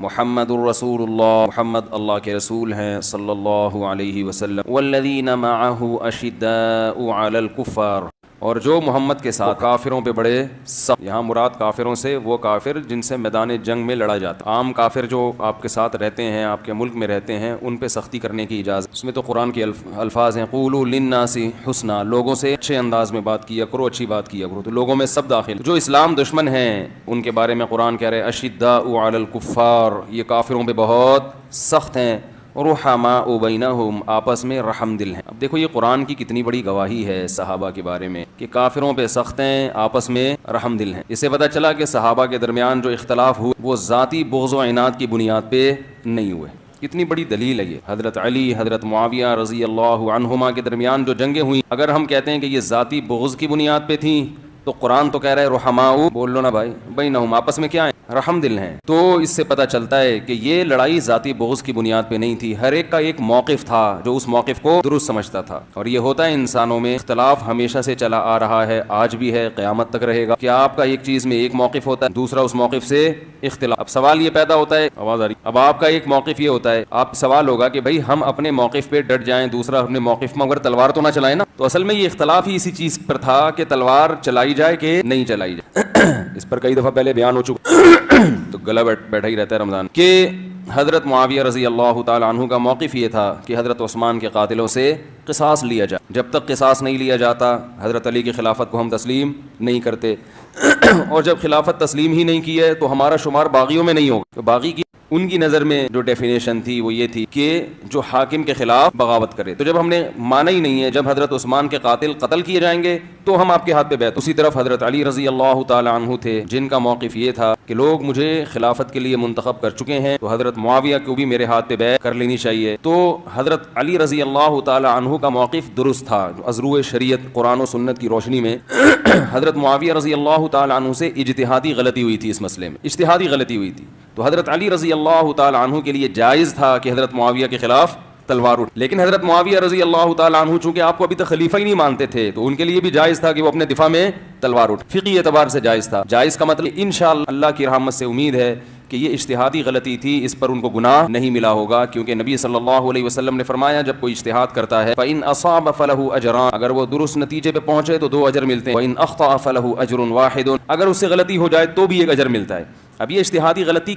محمد الرسول اللہ، محمد اللہ کے رسول ہیں صلی اللہ علیہ وسلم، والذین معہ اشداء علی الکفار، اور جو محمد کے ساتھ کافروں پہ بڑے سخت، یہاں مراد کافروں سے وہ کافر جن سے میدان جنگ میں لڑا جاتا، عام کافر جو آپ کے ساتھ رہتے ہیں، آپ کے ملک میں رہتے ہیں، ان پہ سختی کرنے کی اجازت۔ اس میں تو قرآن کے الفاظ ہیں قولوا للناس حسنا، لوگوں سے اچھے انداز میں بات کیا کرو، اچھی بات کیا کرو، تو لوگوں میں سب داخل۔ جو اسلام دشمن ہیں ان کے بارے میں قرآن کہہ رہے ہیں اشداء علی الکفار، یہ کافروں پہ بہت سخت ہیں، رحماء بینہم، آپس میں رحم دل ہیں۔ اب دیکھو یہ قرآن کی کتنی بڑی گواہی ہے صحابہ کے بارے میں کہ کافروں پہ سخت ہیں، آپس میں رحم دل ہیں۔ اس سے پتہ چلا کہ صحابہ کے درمیان جو اختلاف ہوئے وہ ذاتی بغض و عناد کی بنیاد پہ نہیں ہوئے۔ کتنی بڑی دلیل ہے یہ۔ حضرت علی، حضرت معاویہ رضی اللہ عنہما کے درمیان جو جنگیں ہوئیں، اگر ہم کہتے ہیں کہ یہ ذاتی بغض کی بنیاد پہ تھیں تو قرآن تو کہہ رہا ہے رحماء، بول لو نا بھائی، بینہم، آپس میں کیا ہیں؟ رحم دل ہیں۔ تو اس سے پتہ چلتا ہے کہ یہ لڑائی ذاتی بغض کی بنیاد پہ نہیں تھی، ہر ایک کا ایک موقف تھا جو اس موقف کو درست سمجھتا تھا۔ اور یہ ہوتا ہے انسانوں میں، اختلاف ہمیشہ سے چلا آ رہا ہے، آج بھی ہے، قیامت تک رہے گا کہ آپ کا ایک چیز میں ایک موقف ہوتا ہے، دوسرا اس موقف سے اختلاف۔ اب سوال یہ پیدا ہوتا ہے، آواز آ رہی، اب آپ کا ایک موقف یہ ہوتا ہے، آپ سوال ہوگا کہ بھائی ہم اپنے موقف پہ ڈٹ جائیں، دوسرا اپنے موقف میں، مگر تلوار تو نہ چلائیں نا۔ تو اصل میں یہ اختلاف ہی اسی چیز پر تھا کہ تلوار چلائی جائے کہ نہیں چلائی جائے۔ اس پر کئی دفعہ پہلے بیان ہو چکا تو گلا بیٹھا ہی رہتا ہے رمضان کہ حضرت معاویہ رضی اللہ تعالی عنہ کا موقف یہ تھا کہ حضرت عثمان کے قاتلوں سے قصاص لیا جائے، جب تک قصاص نہیں لیا جاتا حضرت علی کی خلافت کو ہم تسلیم نہیں کرتے، اور جب خلافت تسلیم ہی نہیں کی ہے تو ہمارا شمار باغیوں میں نہیں ہوگا۔ تو باغی کی ان کی نظر میں جو ڈیفینیشن تھی وہ یہ تھی کہ جو حاکم کے خلاف بغاوت کرے۔ تو جب ہم نے مانا ہی نہیں ہے، جب حضرت عثمان کے قاتل قتل کیے جائیں گے تو ہم آپ کے ہاتھ پہ بیعت۔ اسی طرف حضرت علی رضی اللہ تعالی عنہ تھے جن کا موقف یہ تھا کہ لوگ مجھے خلافت کے لیے منتخب کر چکے ہیں تو حضرت معاویہ کو بھی میرے ہاتھ پہ بیعت کر لینی چاہیے۔ تو حضرت علی رضی اللہ تعالی عنہ کا موقف درست تھا، از روئے شریعت قرآن و سنت کی روشنی میں حضرت معاویہ رضی اللہ تعالی عنہ سے اجتہادی غلطی ہوئی تھی، اس مسئلے میں اجتہادی غلطی ہوئی تھی، تو حضرت علی رضی اللہ تعالی عنہ کے لیے جائز تھا کہ حضرت معاویہ کے خلاف تلوار اٹھ، لیکن حضرت معاویہ رضی اللہ تعالی عنہ چونکہ آپ کو ابھی تک خلیفہ ہی نہیں مانتے تھے تو ان کے لیے بھی جائز تھا کہ وہ اپنے دفاع میں تلوار اٹھ، فقہی اعتبار سے جائز تھا۔ جائز کا مطلب انشاءاللہ اللہ کی رحمت سے امید ہے کہ یہ اجتہادی غلطی تھی، اس پر ان کو گناہ نہیں ملا ہوگا، کیونکہ نبی صلی اللہ علیہ وسلم نے فرمایا جب کوئی اجتہاد کرتا ہے فَإِنْ أَصَابَ فَلَهُ أَجْرَانِ، اگر وہ درست نتیجے پہ پہنچے تو 2 اجر ملتے ہیں، وَإِنْ أَخْطَأَ فَلَهُ أَجْرٌ وَاحِدٌ، اگر اس سے غلطی ہو جائے تو بھی ایک اجر ملتا ہے۔ اب یہ اجتہادی غلطی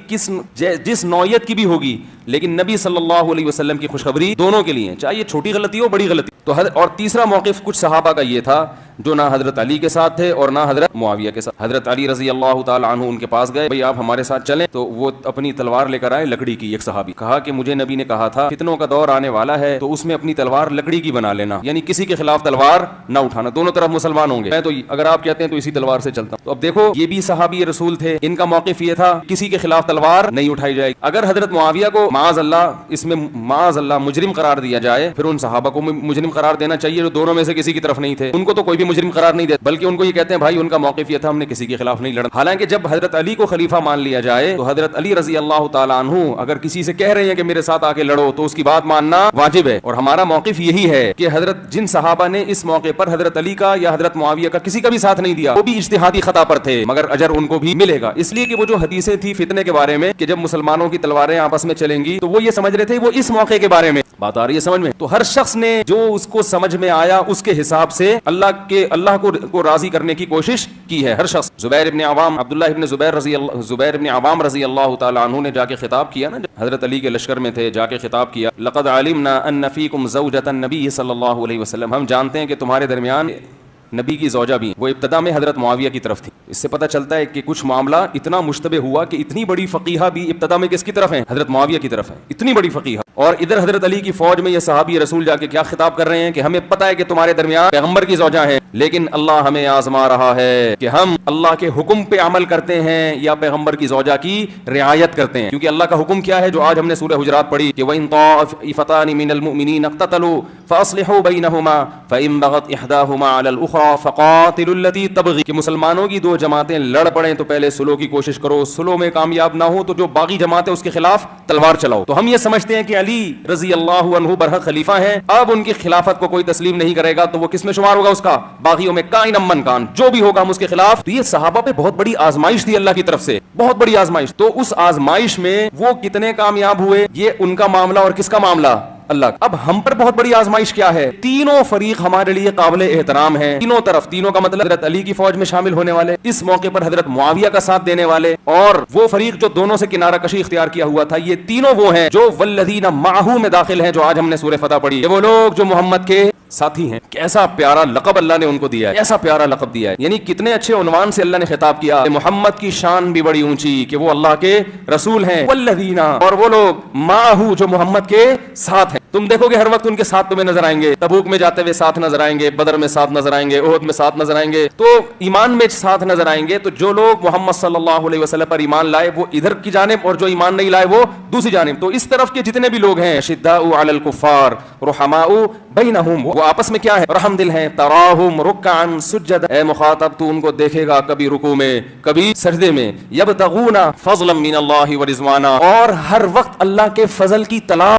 جس نوعیت کی بھی ہوگی، لیکن نبی صلی اللہ علیہ وسلم کی خوشخبری دونوں کے لیے، چاہے یہ چھوٹی غلطی ہو بڑی غلطی۔ تو اور تیسرا موقف کچھ صحابہ کا یہ تھا جو نہ حضرت علی کے ساتھ تھے اور نہ حضرت معاویہ کے ساتھ۔ حضرت علی رضی اللہ تعالی عنہ ان کے پاس گئے، بھئی آپ ہمارے ساتھ چلیں، تو وہ اپنی تلوار لے کر آئے لکڑی کی۔ ایک صحابی کہا کہ مجھے نبی نے کہا تھا فتنوں کا دور آنے والا ہے تو اس میں اپنی تلوار لکڑی کی بنا لینا، یعنی کسی کے خلاف تلوار نہ اٹھانا، دونوں طرف مسلمان ہوں گے، میں تو اگر آپ کہتے ہیں تو اسی تلوار سے چلتا ہوں۔ تو اب دیکھو یہ بھی صحابی رسول تھے، ان کا موقف یہ تھا کسی کے خلاف تلوار نہیں اٹھائی جائے گی۔ اگر حضرت معاویہ کو معاذ اللہ اس میں معاذ اللہ مجرم قرار دیا جائے، پھر ان صحابہ کو مجرم قرار دینا چاہیے جو دونوں میں سے کسی کی طرف نہیں تھے، ان کو تو کوئی بھی مجرم قرار نہیں دیتا، بلکہ ان کو یہ کہتے ہیں بھائی ان کا موقف یہ تھا ہم نے کسی کے خلاف نہیں لڑا۔ حالانکہ جب حضرت علی کو خلیفہ مان لیا جائے تو حضرت علی رضی اللہ تعالی عنہ اگر کسی سے کہہ رہے ہیں کہ میرے ساتھ آ کے لڑو تو اس کی بات ماننا واجب ہے، اور ہمارا موقف یہی ہے کہ حضرت جن صحابہ نے اس موقع پر حضرت علی کا یا حضرت معاویہ کا کسی کا بھی ساتھ نہیں دیا وہ بھی اجتہادی خطا پر تھے، مگر اجر ان کو بھی ملے گا، اس لیے کہ وہ جو حدیثیں تھی فتنے کے بارے میں کہ جب مسلمانوں کی تلواریں آپس میں چلیں گی تو وہ یہ سمجھ رہے تھے وہ اس موقع کے بارے میں، بات آ رہی ہے سمجھ میں؟ تو ہر شخص نے جو اس کو سمجھ میں آیا اس کے حساب سے اللہ کو راضی کرنے کی کوشش کی ہے، ہر شخص۔ زبیر ابن عوام، عبداللہ ابن زبیر ابن عوام رضی اللہ تعالی عنہ نے جا کے خطاب کیا نا، حضرت علی کے لشکر میں تھے، جا کے خطاب کیا لقد علمنا ان فیکم زوجۃ النبی صلی اللہ علیہ وسلم، ہم جانتے ہیں کہ تمہارے درمیان نبی کی زوجہ بھی، وہ ابتدا میں حضرت معاویہ کی طرف تھی۔ اس سے پتہ چلتا ہے کہ کچھ معاملہ اتنا مشتبہ ہوا کہ اتنی بڑی فقیہہ بھی ابتدا میں کس کی طرف ہیں؟ حضرت معاویہ کی طرف ہیں، اتنی بڑی فقیہہ، اور ادھر حضرت علی کی فوج میں یہ صحابی رسول جا کے کیا خطاب کر رہے ہیں کہ ہمیں پتہ ہے کہ تمہارے درمیان پیغمبر کی زوجہ ہیں، لیکن اللہ ہمیں آزما رہا ہے کہ ہم اللہ کے حکم پہ عمل کرتے ہیں یا پیغمبر کی زوجہ کی رعایت کرتے ہیں، کیونکہ اللہ کا حکم کیا ہے جو آج ہم نے سورہ حجرات پڑھی کہ وَإِن طَائِفَتَانِ مِنَ الْمُؤْمِنِينَ اقْتَتَلُوا فَأَصْلِحُوا بَيْنَهُمَا فَإِن بَغَتْ إِحْدَاهُمَا عَلَى الْأُخْرَى فَقَاتِلُوا الَّتِي تَبْغِي، کہ مسلمانوں کی 2 جماعتیں لڑ پڑیں تو پہلے صلح کی کوشش کرو، صلح میں کامیاب نہ ہو تو جو باغی جماعت ہے اس کے خلاف تلوار چلاؤ۔ تو ہم یہ سمجھتے ہیں کہ علی رضی اللہ عنہ برحق خلیفہ ہیں, اب ان کی خلافت کو کوئی تسلیم نہیں کرے گا تو وہ کس میں شمار ہوگا؟ اس کا باغیوں میں. کائن من کان, جو بھی ہوگا ہم اس کے خلاف. تو یہ صحابہ پہ بہت بڑی آزمائش تھی اللہ کی طرف سے, بہت بڑی آزمائش. تو اس آزمائش میں وہ کتنے کامیاب ہوئے, یہ ان کا معاملہ اور کس کا معاملہ؟ اللہ. اب ہم پر بہت بڑی آزمائش کیا ہے؟ تینوں فریق ہمارے لیے قابل احترام ہیں, تینوں طرف. تینوں کا مطلب حضرت علی کی فوج میں شامل ہونے والے, اس موقع پر حضرت معاویہ کا ساتھ دینے والے, اور وہ فریق جو دونوں سے کنارہ کشی اختیار کیا ہوا تھا. یہ تینوں وہ ہیں جو والذین معہ میں داخل ہیں, جو آج ہم نے سورہ فتح پڑھی. یہ وہ لوگ جو محمد کے ساتھی ہیں. کیسا پیارا لقب اللہ نے ان کو دیا ہے, کیسا پیارا لقب دیا ہے. یعنی کتنے اچھے عنوان سے اللہ نے خطاب کیا. محمد کی شان بھی بڑی اونچی کہ وہ اللہ کے رسول ہیں. والذین, اور وہ لوگ معہ جو محمد کے ساتھ ہیں. تم دیکھو گے ہر وقت ان کے ساتھ تمہیں نظر آئیں گے. تبوک میں جاتے ہوئے ساتھ نظر آئیں گے, بدر میں ساتھ نظر آئیں گے, احد میں ساتھ نظر آئیں گے, تو ایمان میں ساتھ نظر آئیں گے. تو جو لوگ محمد صلی اللہ علیہ وسلم پر ایمان لائے وہ ادھر کی جانب, اور جو ایمان نہیں لائے وہ دوسری جانب. تو اس طرف کے جتنے بھی لوگ ہیں, شداء علی الکفار رحماء بینہم, وہ آپس میں کیا ہے؟ رحم دل ہیں. تراہم رکعا سجدا, اے مخاطب تو ان کو دیکھے گا کبھی رکوع میں کبھی سجدے میں. یبتغون فضلا من اللہ ورضوانا, اور ہر وقت اللہ کے فضل کی تلاش